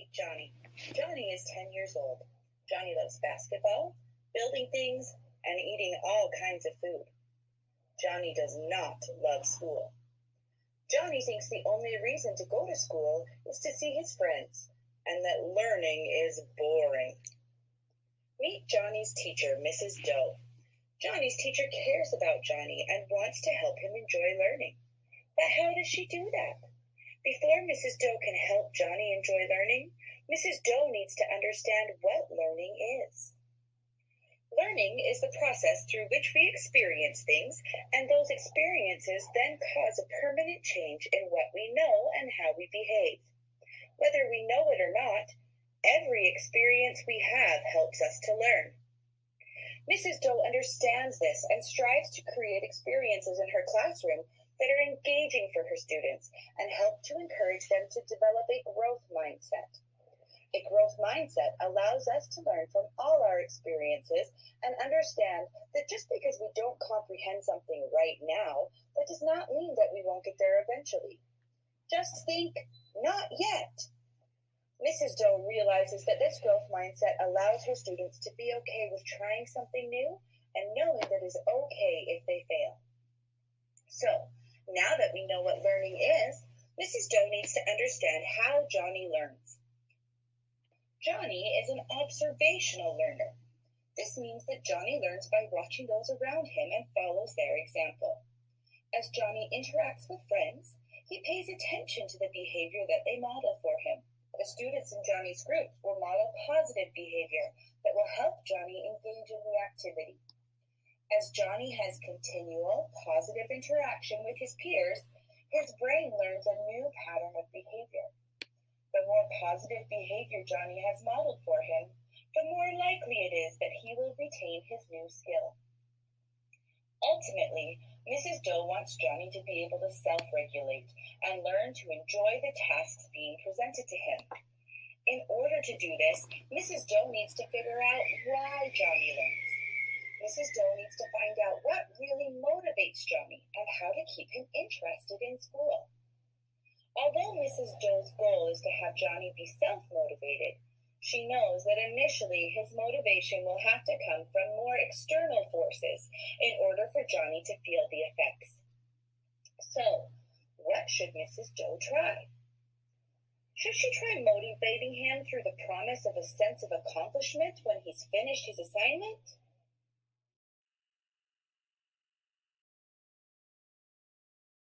Meet Johnny. Johnny is 10 years old. Johnny loves basketball, building things, and eating all kinds of food. Johnny does not love school. Johnny thinks the only reason to go to school is to see his friends, and that learning is boring. Meet Johnny's teacher, Mrs. Doe. Johnny's teacher cares about Johnny and wants to help him enjoy learning. But how does she do that? Before Mrs. Doe can help Johnny enjoy learning, Mrs. Doe needs to understand what learning is. Learning is the process through which we experience things, and those experiences then cause a permanent change in what we know and how we behave. Whether we know it or not, every experience we have helps us to learn. Mrs. Doe understands this and strives to create experiences in her classroom that are engaging for her students and help to encourage them to develop a growth mindset. A growth mindset allows us to learn from all our experiences and understand that just because we don't comprehend something right now, that does not mean that we won't get there eventually. Just think, not yet. Mrs. Doe realizes that this growth mindset allows her students to be okay with trying something new and knowing that it's okay if they fail. So, now that we know what learning is, Mrs. Doe needs to understand how Johnny learns. Johnny is an observational learner. This means that Johnny learns by watching those around him and follows their example. As Johnny interacts with friends, he pays attention to the behavior that they model for him. The students in Johnny's group will model positive behavior that will help Johnny engage in the activity. As Johnny has continual positive interaction with his peers, his brain learns a new pattern of behavior. The more positive behavior Johnny has modeled for him, the more likely it is that he will retain his new skill. Ultimately, Mrs. Doe wants Johnny to be able to self-regulate and learn to enjoy the tasks being presented to him. In order to do this, Mrs. Doe needs to figure out why Johnny learns. Mrs. Doe needs to find out what really motivates Johnny and how to keep him interested in school. Although Mrs. Doe's goal is to have Johnny be self-motivated, she knows that initially his motivation will have to come from more external forces in order for Johnny to feel the effects. So, what should Mrs. Doe try? Should she try motivating him through the promise of a sense of accomplishment when he's finished his assignment?